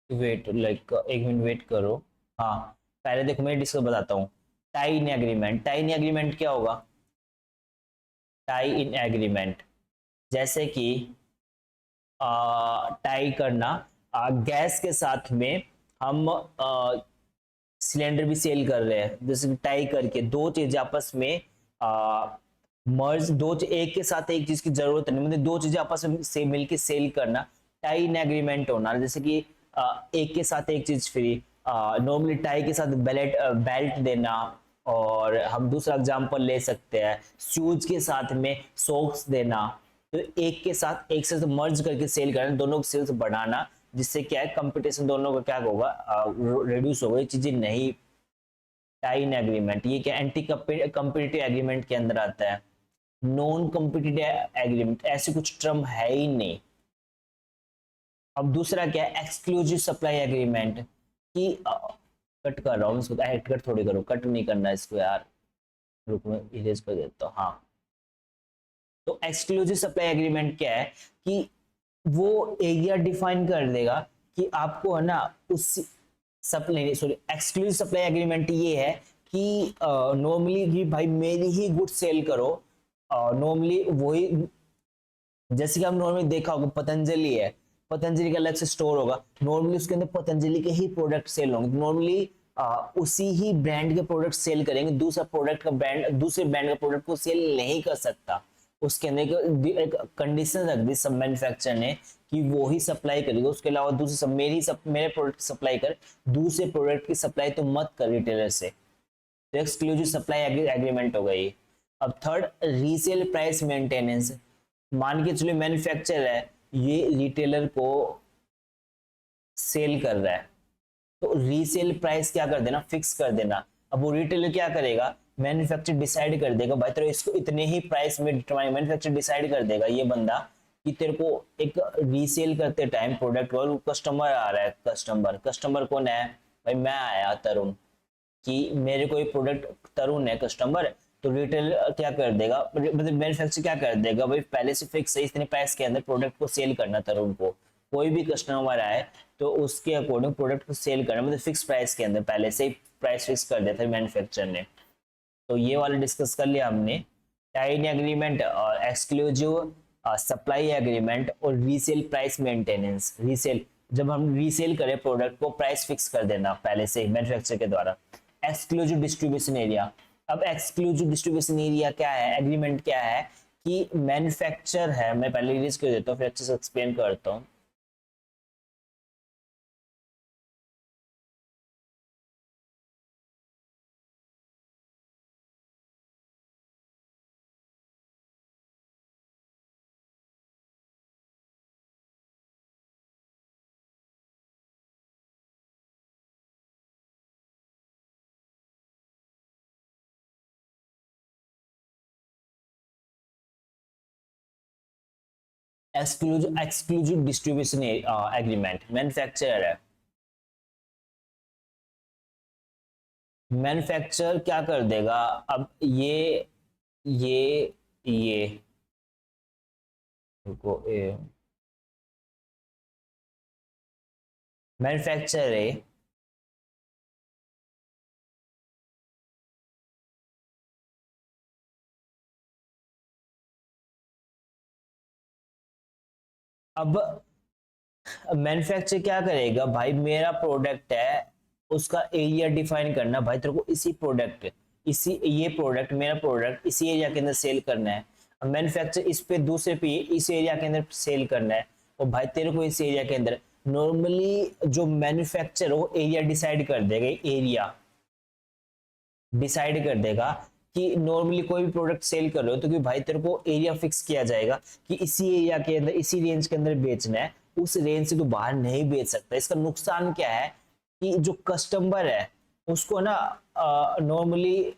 वेट लाइक एक मिनट वेट करो। हाँ पहले देखो मैं डिस्कस बताता हूँ। Tie in agreement, tie in agreement क्या होगा, टाई इन एग्रीमेंट जैसे कि टाई करना, गैस के साथ में हम सिलेंडर भी सेल कर रहे हैं, जैसे टाई करके दो चीजें आपस में मर्ज, एक के साथ एक चीज की जरूरत नहीं, मतलब दो चीजें आपस में से मिलके सेल करना, टाई इन एग्रीमेंट होना। जैसे कि एक के साथ एक चीज फ्री, नॉर्मली टाई के साथ बेल्ट देना। और हम दूसरा एग्जांपल ले सकते हैं, शूज के साथ में सॉक्स देना। तो एक के साथ एक से मर्ज करके सेल करना, दोनों को सेल्स बढ़ाना, जिससे क्या है कंपटीशन दोनों का क्या होगा, रिड्यूस होगा। ये चीजें नहीं, टाई इन एग्रीमेंट ये क्या एंटी कंपिटिटिव एग्रीमेंट के अंदर आता है। नॉन कॉम्पिटिटिव एग्रीमेंट ऐसे कुछ टर्म है ही नहीं। अब दूसरा क्या है, एक्सक्लूसिव सप्लाई एग्रीमेंट कि कट कर रहा हूँ इसको, ऐड कट थोड़ी करो, कट नहीं करना इसको यार, रुक मैं इरेज कर देता हूँ। हाँ तो एक्सक्लूसिव सप्लाई एग्रीमेंट क्या है कि वो एरिया डिफाइन कर देगा कि आपको है ना उस supply, sorry exclusive supply agreement ये है कि नॉर्मली कि भाई मेरी ही गुड सेल करो। नॉर्मली वही, जैसे कि हम नॉर्मली देखा होगा पतंजलि है, पतंजलि का अलग से स्टोर होगा, नॉर्मली उसके अंदर पतंजलि के ही प्रोडक्ट सेल होंगे, नॉर्मली उसी ही ब्रांड के प्रोडक्ट सेल करेंगे, दूसरा प्रोडक्ट का ब्रांड दूसरे ब्रांड का प्रोडक्ट को सेल नहीं कर सकता। उसके अंदर एक कंडीशन रख दी सब मैन्युफैक्चरर ने कि वो ही सप्लाई करेगा, उसके अलावा दूसरे सब मेरे प्रोडक्ट की सप्लाई कर, दूसरे प्रोडक्ट की सप्लाई तो मत कर रिटेलर से। तो एक्सक्लूसिव सप्लाई एग्रीमेंट हो गई। अब थर्ड, रीसेल प्राइस मेंटेनेंस। मान के चलिए मैन्युफैक्चरर है, ये रिटेलर को सेल कर रहा है, तो रीसेल प्राइस क्या कर देना, फिक्स कर देना। अब वो रिटेलर क्या करेगा, मैन्युफैक्चर डिसाइड कर देगा भाई तेरे इसको इतने ही प्राइस में डिटरमाइन, मैन्युफैक्चर डिसाइड कर देगा ये बंदा कि तेरे को एक रीसेल करते टाइम प्रोडक्ट और कस्टमर आ रहा है, कस्टमर कस्टमर कौन है भाई, मैं आया तरुण, कि मेरे को ये प्रोडक्ट तरुण है कस्टमर, तो रिटेल क्या कर देगा, मतलब मैन्युफैक्चर क्या कर देगा भाई पहले से फिक्स है इतने प्राइस के अंदर प्रोडक्ट को सेल करना तरुण को, कोई भी कस्टमर आए तो उसके अकॉर्डिंग प्रोडक्ट को सेल करना, मतलब फिक्स प्राइस के अंदर पहले से ही प्राइस फिक्स कर दिया था मैन्युफैक्चर ने। तो ये वाला डिस्कस कर लिया हमने, टाइन एग्रीमेंट और एक्सक्लूसिव सप्लाई एग्रीमेंट और रीसेल प्राइस मेंटेनेंस। रीसेल, जब हम रीसेल करें प्रोडक्ट को प्राइस फिक्स कर देना पहले से मैन्युफैक्चर के द्वारा। एक्सक्लूसिव डिस्ट्रीब्यूशन एरिया, अब एक्सक्लूसिव डिस्ट्रीब्यूशन एरिया क्या है, एग्रीमेंट क्या है कि मैन्युफैक्चर है, मैं पहले रिलीज कर देता हूँ फिर अच्छे से एक्सप्लेन करता हूँ। एक्सक्लूसिव डिस्ट्रीब्यूशन एग्रीमेंट, मैन्युफैक्चरर है, मैन्युफैक्चरर क्या कर देगा, अब ये रुको मैन्युफैक्चरर है, अब मैन्युफैक्चर क्या करेगा भाई, मेरा प्रोडक्ट है उसका एरिया डिफाइन करना। भाई तेरे को इसी प्रोडक्ट, इसी ये प्रोडक्ट, मेरा प्रोडक्ट इसी एरिया के अंदर सेल करना है, मैन्युफैक्चर इस पे दूसरे पे इस एरिया के अंदर सेल करना है। और भाई तेरे को इस एरिया के अंदर नॉर्मली जो मैन्युफैक्चर वो एरिया डिसाइड कर देगा, एरिया डिसाइड कर देगा कि नॉर्मली कोई भी प्रोडक्ट सेल कर रहे हो तो कि भाई तेरे को एरिया फिक्स किया जाएगा कि इसी एरिया के अंदर इसी रेंज के अंदर बेचना है, उस रेंज से तो बाहर नहीं बेच सकता। इसका नुकसान क्या है कि जो कस्टमर है उसको ना normally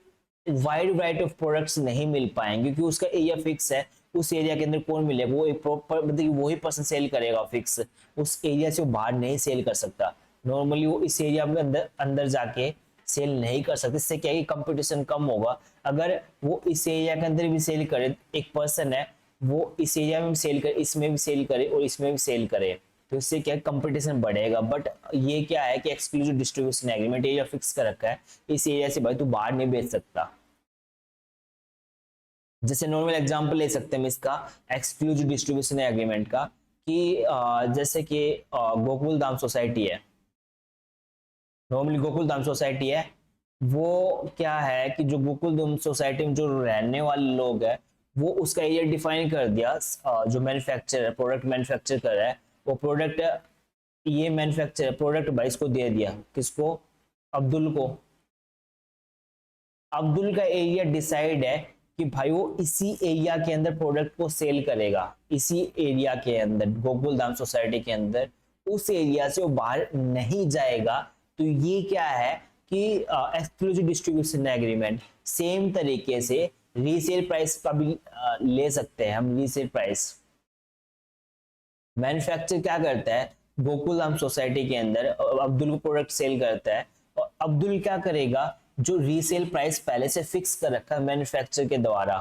wide variety of products नहीं मिल पाएंगे क्योंकि उसका एरिया फिक्स है। उस एरिया के अंदर कौन मिलेगा, वो एक प्रॉपर मतलब वही पर्सन सेल करेगा फिक्स, उस एरिया से वो बाहर नहीं सेल कर सकता। नॉर्मली वो इस एरिया में अंदर अंदर जाके सेल नहीं कर सकते। इससे क्या है कि कंपटीशन कम होगा। अगर वो इस एरिया के अंदर भी सेल करे, एक पर्सन है वो इस एरिया में भी सेल करे, इसमें भी सेल करे और इसमें भी सेल करे, तो इससे क्या कंपटीशन बढ़ेगा। बट ये क्या है कि exclusive distribution agreement area fix कर रखा है, इस एरिया से भाई तू बाहर नहीं बेच सकता। जैसे नॉर्मल एग्जांपल ले सकते हैं हम इसका एक्सक्लूसिव डिस्ट्रीब्यूशन एग्रीमेंट का कि जैसे कि गोकुल धाम सोसाइटी है, नॉर्मली गोकुल धाम सोसाइटी है, वो क्या है कि जो गोकुल धाम सोसाइटी में जो रहने वाले लोग हैं वो उसका एरिया डिफाइन कर दिया। जो मैन्युफैक्चर प्रोडक्ट मैन्युफैक्चर कर रहा है वो प्रोडक्ट, ये मैन्युफैक्चर प्रोडक्ट भाई इसको दे दिया, किसको, अब्दुल को। अब्दुल का एरिया डिसाइड है कि भाई वो इसी एरिया के अंदर प्रोडक्ट को सेल करेगा, इसी एरिया के अंदर गोकुल धाम सोसाइटी के अंदर, उस एरिया से वो बाहर नहीं जाएगा। तो ये क्या है कि एक्सक्लूसिव डिस्ट्रीब्यूशन एग्रीमेंट। सेम तरीके से रीसेल प्राइस का भी ले सकते हैं हम। रीसेल प्राइस मैन्युफैक्चर क्या करता है, गोकुल धाम सोसाइटी के अंदर अब्दुल को प्रोडक्ट सेल करता है और अब्दुल क्या करेगा, जो रीसेल प्राइस पहले से फिक्स कर रखा है मैन्युफैक्चर के द्वारा,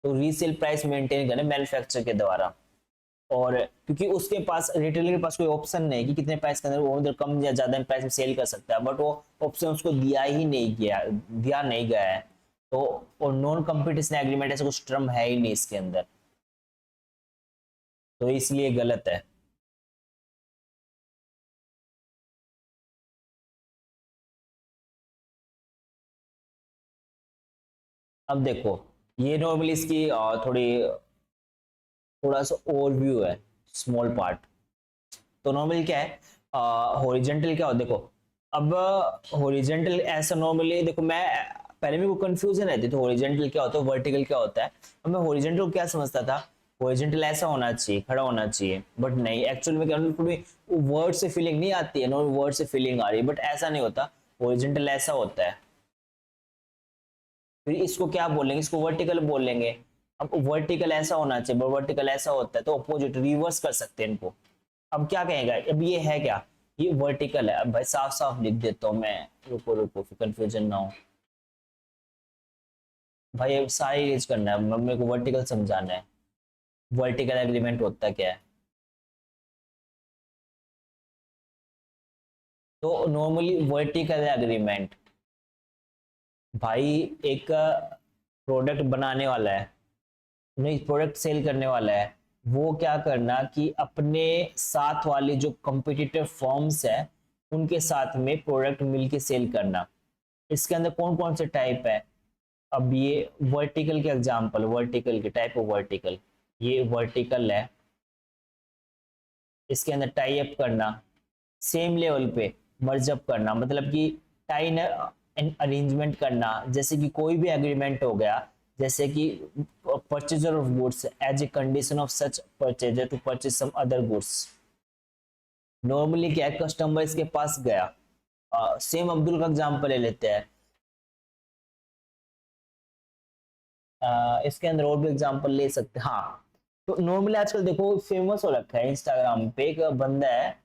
तो रीसेल प्राइस मेंटेन करें मैन्युफैक्चर के द्वारा। और क्योंकि उसके पास रिटेलर के पास कोई ऑप्शन नहीं कि कितने प्राइस के अंदर वो उधर कम या ज्यादा प्राइस में सेल कर सकता है, बट वो ऑप्शन उसको दिया नहीं गया है। तो और नॉन कंपटीशन एग्रीमेंट ऐसा कुछ टर्म है ही नहीं इसके अंदर, तो इसलिए गलत है। अब देखो ये नॉर्मली इसकी थोड़ा सा ओवरव्यू है, स्मॉल पार्ट। तो नॉर्मली क्या है, हॉरिजेंटल क्या हो देखो। अब हॉरिजेंटल ऐसा नॉर्मली देखो, मैं पहले मेरे को कंफ्यूजन रहती तो हॉरिजेंटल क्या होता है वर्टिकल क्या होता है। अब मैं हॉरिजेंटल को क्या समझता था, हॉरिजेंटल ऐसा होना चाहिए, खड़ा होना चाहिए, बट नहीं, एक्चुअल में क्या वर्ड से फीलिंग नहीं आती है, नॉर्मल वर्ड से फीलिंग आ रही है, बट ऐसा नहीं होता। हॉरिजेंटल ऐसा होता है, फिर इसको क्या बोलेंगे, इसको वर्टिकल बोलेंगे। अब वर्टिकल ऐसा होना चाहिए, वर्टिकल ऐसा होता है, तो अपोजिट रिवर्स कर सकते हैं इनको। अब क्या कहेगा, अब ये है क्या, ये वर्टिकल है। अब भाई साफ साफ लिख देता हूं मैं, रुको रुको फिर कंफ्यूजन ना हो। भाई अब सारी रीच करना है, मेरे को वर्टिकल समझाना है। वर्टिकल एग्रीमेंट होता क्या है, तो नॉर्मली वर्टिकल एग्रीमेंट भाई एक प्रोडक्ट बनाने वाला है, नहीं प्रोडक्ट सेल करने वाला है, वो क्या करना कि अपने साथ वाले जो कॉम्पिटिटिव फर्म्स है उनके साथ में प्रोडक्ट मिलके सेल करना। इसके अंदर कौन कौन से टाइप है, अब ये वर्टिकल के एग्जांपल, वर्टिकल के टाइप ऑफ वर्टिकल, ये वर्टिकल है। इसके अंदर टाई अप करना, सेम लेवल पे मर्ज अप करना, मतलब कि टाई अरेंजमेंट करना। जैसे कि कोई भी एग्रीमेंट हो गया, जैसे कि purchaser of goods as a condition of such purchaser to purchase some other goods. Normally क्या है, कस्टमर इसके पास गया, सेम अब्दुल का एग्जांपल ले लेते हैं। इसके अंदर और भी एग्जांपल ले सकते हैं, हाँ। तो नॉर्मली आजकल देखो फेमस हो रखा है इंस्टाग्राम पे, एक बंदा है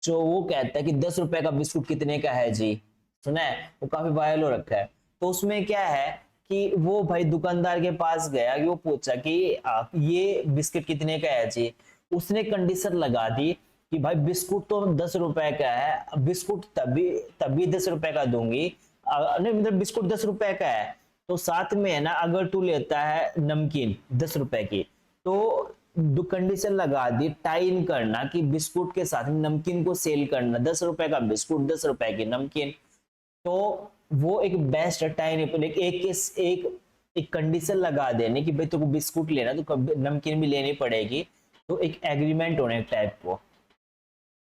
जो वो कहता है कि 10 रुपए का बिस्कुट कितने का है जी, सुना है, वो काफी वायरल हो रखा है। तो उसमें क्या है कि वो भाई दुकानदार के पास गया कि वो पूछा कि ये बिस्किट कितने का है जी। उसने कंडीशन लगा दी कि भाई बिस्कुट तो 10 रुपए का है, बिस्कुट तभी तभी 10 रुपए का दूंगी, नहीं मतलब बिस्कुट 10 रुपए का है, तो साथ में है ना अगर तू लेता है नमकीन 10 रुपए की, तो कंडीशन लगा दी टाई इन करना कि बिस्कुट के साथ नमकीन को सेल करना, 10 रुपए का बिस्कुट 10 रुपए की नमकीन। तो वो एक बेस्ट टाइम एक कंडीशन लगा देने कि भाई तुमको बिस्कुट लेना तो नमकीन भी लेनी पड़ेगी, तो एक एग्रीमेंट होने टाइप को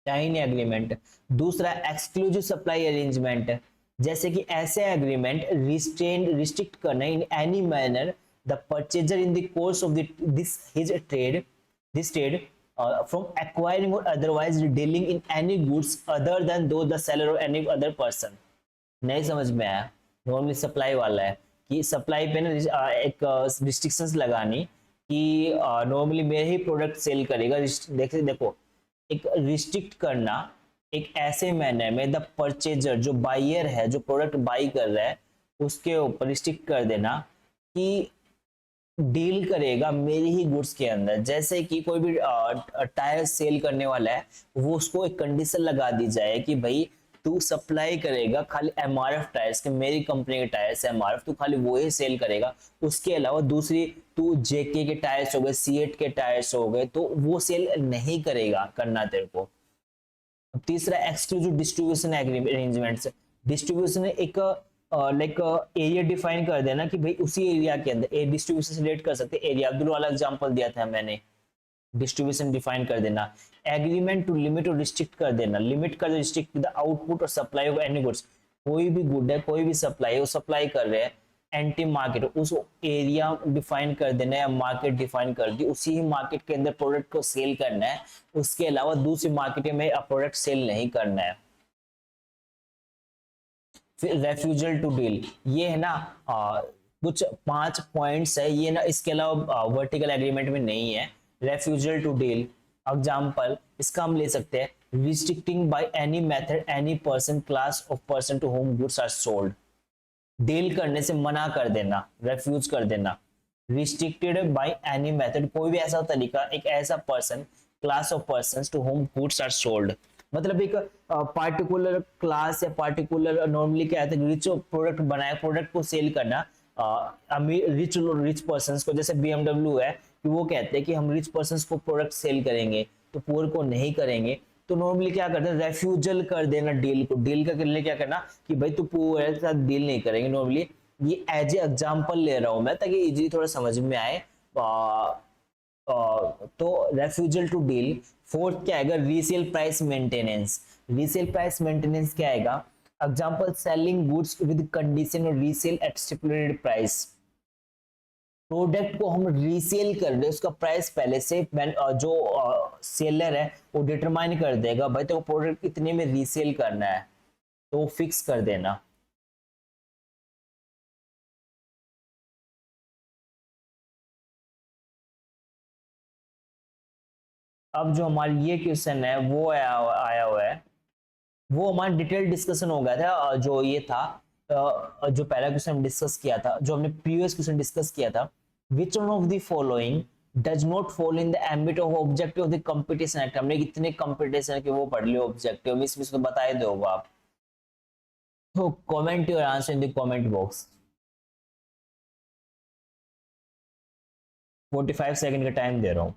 टाइन एग्रीमेंट। दूसरा एक्सक्लूसिव सप्लाई अरेंजमेंट, जैसे कि ऐसे एग्रीमेंट रिस्ट्रिक्ट करना in any manner the purchaser in the course of this his trade this trade from acquiring और otherwise dealing in any goods other than दो द सेलर और any other person. नहीं समझ में आया? नॉर्मली सप्लाई वाला है कि सप्लाई पे ना एक रिस्ट्रिक्शंस लगानी कि नॉर्मली मेरे ही प्रोडक्ट सेल करेगा। देखो एक रिस्ट्रिक्ट करना एक ऐसे मैनर में द परचेजर जो बायर है, जो प्रोडक्ट बाई कर रहा है, उसके ऊपर रिस्ट्रिक्ट कर देना कि डील करेगा मेरे ही गुड्स के अंदर। जैसे कि कोई भी टायर सेल करने वाला है, वो उसको एक कंडीशन लगा दी जाए कि भाई तू सप्लाई करेगा खाली एमआरएफ टायर्स के, मेरी कंपनी के टायर्स एमआरएफ, तू खाली वो ही सेल करेगा। उसके अलावा दूसरी तू जेके के टायर्स हो गए, सीएट के टायर्स हो गए, तो वो सेल नहीं करेगा करना तेरे को। तीसरा एक्सक्लूसिव डिस्ट्रीब्यूशन अरेंजमेंट्स, डिस्ट्रीब्यूशन एक लाइक एरिया डिफाइन कर देना कि भाई उसी एरिया के अंदर ए डिस्ट्रीब्यूशन से रिलेट कर सकते एरिया। अब्दुल वाला एग्जांपल दिया था मैंने, डिस्ट्रीब्यूशन डिफाइन कर देना। एग्रीमेंट टू लिमिट और रिस्ट्रिक्ट कर देना, लिमिट कर रिस्ट्रिक्ट द आउटपुट और सप्लाई ऑफ एनी गुड्स। कोई भी गुड है, कोई भी सप्लाई है, वो सप्लाई कर रहे हैं एंटी मार्केट, उस एरिया डिफाइन कर देना या मार्केट डिफाइन कर दी, उसी ही मार्केट के अंदर प्रोडक्ट को सेल करना है, उसके अलावा दूसरी मार्केट में प्रोडक्ट सेल नहीं करना है। फिर रेफ्यूजल टू डील, ये है ना कुछ 5 पॉइंट्स है ये ना, इसके अलावा वर्टिकल एग्रीमेंट में नहीं है। रेफ्यूजल टू डील एग्जांपल इसका हम ले सकते हैं restricting by any method any person class of person to whom goods are sold. Deal करने से मना कर देना, रेफ्यूज कर देना। रिस्ट्रिक्टेड बाय एनी मेथड, कोई भी ऐसा तरीका, एक ऐसा person class of persons to whom goods are sold, मतलब एक पार्टिकुलर क्लास या पार्टिकुलर नॉर्मली क्या है रिच प्रोडक्ट बनाया, प्रोडक्ट को सेल करना अमीर रिच पर्संस को। जैसे बीएमडब्ल्यू है कि वो कहते हैं कि हम रिच पर्संस को प्रोडक्ट सेल करेंगे तो पुअर को नहीं करेंगे, तो नॉर्मली क्या करते हैं रेफ्यूजल कर देना डील को। डील का लिए क्या करना कि भाई तू पुअर के साथ डील नहीं करेंगे। नॉर्मली ये एज ए एग्जांपल ले रहा हूं मैं ताकि इजी थोड़ा समझ में आए। तो रेफ्यूजल टू डील। फोर्थ क्या आएगा resale price maintenance. Resale price maintenance क्या आएगा example selling goods with condition और resale at stipulated price. Product को हम रीसेल कर रहे हैं, उसका प्राइस पहले से जो सेलर है वो डिटरमाइन कर देगा, भाई तो प्रोडक्ट इतने में रीसेल करना है तो फिक्स कर देना। अब जो हमारी ये क्वेश्चन है वो आया हुआ है, वो हमारा डिटेल डिस्कशन हो गया था। जो ये था जो पहला क्वेश्चन डिस्कस किया था, जो हमने प्रीवियस क्वेश्चन डिस्कस किया था, which one of the following does not fall in the ambit of objective of the competition act. हमने कितने कंपटीशन के वो पढ़ लियो ऑब्जेक्टिव, इसमें तो बता ही दोगे आप। तो comment your answer in the comment box. 45 second का टाइम दे रहा हूं।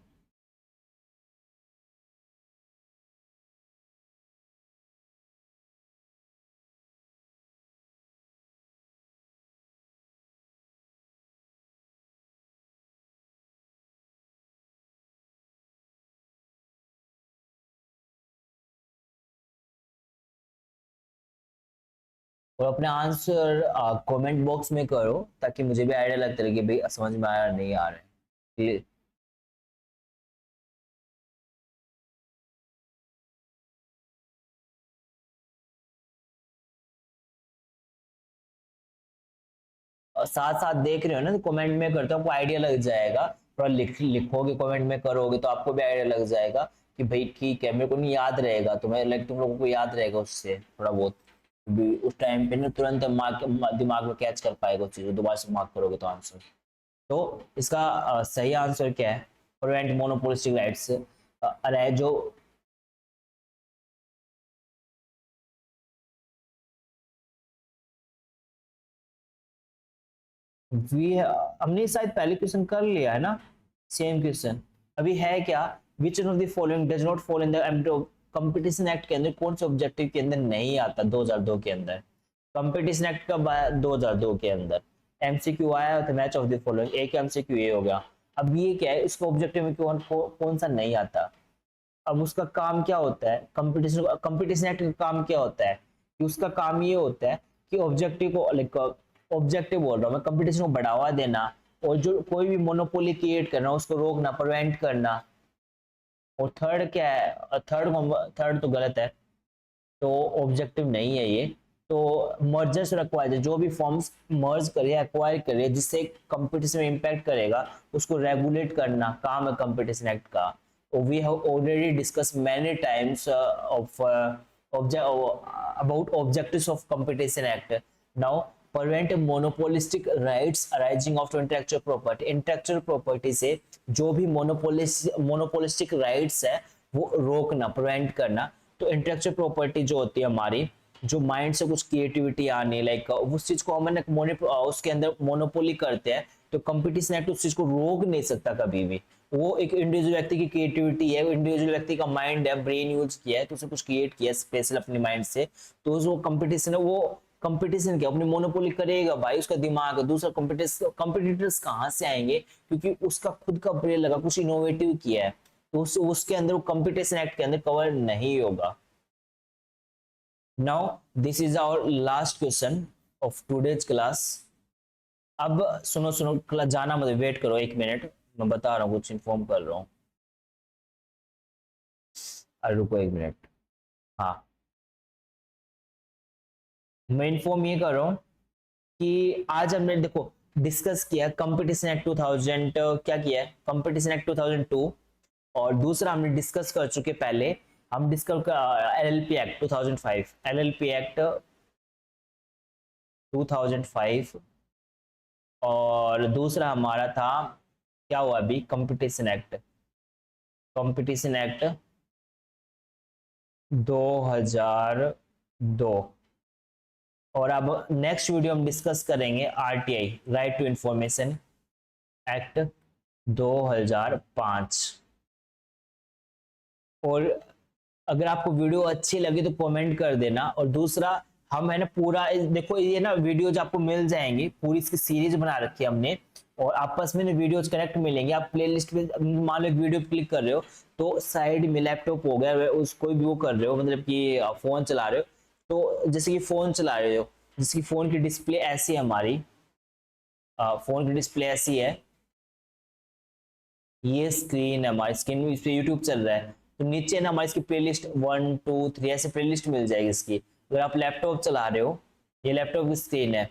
और अपने आंसर कमेंट बॉक्स में करो ताकि मुझे भी आइडिया लगता रहे कि भाई समझ में आ रहा नहीं आ रहा है। साथ साथ देख रहे हो ना तो कमेंट में करते हो, आपको आइडिया लग जाएगा। थोड़ा लिखोगे कमेंट में करोगे तो आपको भी आइडिया लग जाएगा कि भाई ठीक है, मेरे को नहीं याद रहेगा, तुम्हें लाइक तुम लोगों को याद रहेगा उससे थोड़ा बहुत भी उस टाइम पे ना तुरंत दिमाग में कैच कर पाएगा उस चीज, दोबारा से मार्क करोगे तो आंसर। तो इसका सही आंसर क्या है प्रिवेंट मोनोपोलिस्टिक राइट्स। अरे जो वी हमने शायद पहले क्वेश्चन कर लिया है ना, सेम क्वेश्चन अभी है क्या। Which one of the following does not follow in the ambit of competition act के अंदर, कौन से ऑब्जेक्टिव के अंदर नहीं आता 2002 के अंदर। कंपटीशन एक्ट का 2002 के अंदर एमसीक्यू आया तो मैच ऑफ द फॉलोइंग, एक एमसीक्यू ये हो गया। अब ये क्या है, इसको ऑब्जेक्टिव में कौन सा नहीं आता। अब उसका काम क्या होता है, कंपटीशन एक्ट का काम क्या होता है कि उसका काम ये होता है कि ऑब्जेक्टिव को लाइक ऑब्जेक्टिव बोल रहा हूँ मैं, कंपटीशन को बढ़ावा देना और जो कोई भी मोनोपोली क्रिएट करना उसको रोकना, प्रिवेंट करना। और थर्ड क्या है, थर्ड तो गलत है, तो ऑब्जेक्टिव नहीं है ये। तो मर्जर्स रखवाए, जो भी फॉर्म्स मर्ज करे एक्वायर करे जिससे कंपटीशन में इम्पैक्ट करेगा उसको रेगुलेट करना काम है कंपटीशन एक्ट का। We have already discuss many times of about objectives of competition act. Now prevent monopolistic rights arising of intellectual property. intellectual property से जो भी monopolistic rights है वो रोकना, प्रिवेंट करना। तो इंटेलेक्चुअल प्रॉपर्टी जो होती है हमारी, जो माइंड से कुछ क्रिएटिविटी आने लाइक उस चीज को हम उसके अंदर मोनोपोली करते हैं, तो कंपटीशन एक्ट उस चीज को रोक नहीं सकता कभी भी। वो एक इंडिविजुअल व्यक्ति की क्रिएटिविटी है, इंडिविजुअल व्यक्ति का माइंड है, ब्रेन यूज किया है तो उसने कुछ क्रिएट किया स्पेशल अपने माइंड से, तो वो कंपटीशन है, वो कंपटीशन क्या अपनी मोनोपोली करेगा भाई, उसका दिमाग। दूसरा कंपटीटर्स कहाँ से आएंगे, क्योंकि उसका खुद का ब्रेन लगा, कुछ इनोवेटिव किया है, तो उसके अंदर कंपटीशन एक्ट के अंदर कवर नहीं होगा। Now this is our last question of today's class. अब सुनो क्लास जाना मत, वेट करो 1 मिनट, मैं बता रहा हूँ, कुछ इन्फॉर्म कर रहा हूँ। अरे रुको 1 मिनट, हाँ मैं इन्फॉर्म ये कर रहा हूँ कि आज हमने देखो डिस्कस किया कंपटीशन एक्ट 2000, क्या किया है कंपटीशन एक्ट 2002, और दूसरा हमने डिस्कस कर चुके पहले, हम discuss LLP act 2005, LLP act 2005, और दूसरा हमारा था क्या हुआ अभी कंपटीशन एक्ट 2002। और अब नेक्स्ट वीडियो हम डिस्कस करेंगे RTI, right to information act 2005। और अगर आपको वीडियो अच्छी लगी तो कमेंट कर देना। और दूसरा हम है ना पूरा देखो ये ना वीडियोज आपको मिल जाएंगी, पूरी इसकी सीरीज बना रखी है हमने, और आपस में वीडियोज कनेक्ट मिलेंगे। आप प्लेलिस्ट में मान लो एक वीडियो क्लिक कर रहे हो तो साइड में लैपटॉप हो गया, उसको भी वो कर रहे हो, मतलब कि फोन चला रहे हो, तो जैसे कि फोन चला रहे हो, जिसकी फोन की डिस्प्ले ऐसी है हमारी, फोन की डिस्प्ले ऐसी है, ये स्क्रीन है हमारी, स्क्रीन इस पे यूट्यूब चल रहा है, तो नीचे ना हमारी इसकी प्लेलिस्ट 1 2 3 ऐसे प्लेलिस्ट मिल जाएगी इसकी। अगर आप लैपटॉप चला रहे हो, ये लैपटॉप की स्क्रीन है,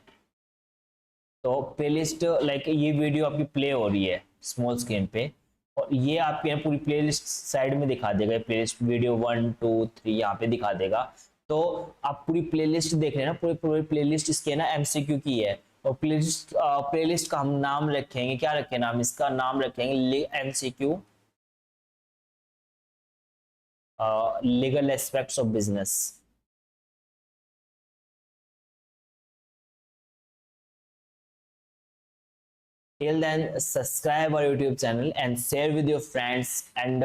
तो प्लेलिस्ट लाइक ये वीडियो आपकी प्ले हो रही है स्मॉल स्क्रीन पे, और ये आपके पूरी प्लेलिस्ट साइड में दिखा देगा, प्लेलिस्ट वीडियो 1 2 3 यहाँ पे दिखा देगा। तो आप पूरी प्लेलिस्ट देख रहे हैं ना, पूरी प्लेलिस्ट इसके ना एमसीक्यू की है, और प्लेलिस्ट का हम नाम रखेंगे, क्या रखें नाम, इसका नाम रखेंगे MCQ legal aspects of business. Till then, subscribe our YouTube channel and share with your friends, and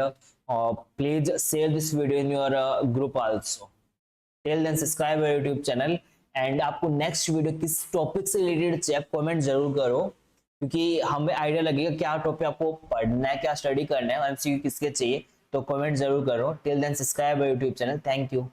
please share this video in your group also. Till then, subscribe our YouTube channel, and आपको next video किस topic से related चाहिए comment जरूर करो, क्योंकि हमें idea लगेगा क्या टॉपिक आपको पढ़ना है, क्या स्टडी करना है, एमसीक्यू किसके चाहिए, तो कमेंट जरूर करो। Till then subscribe our YouTube channel. Thank you.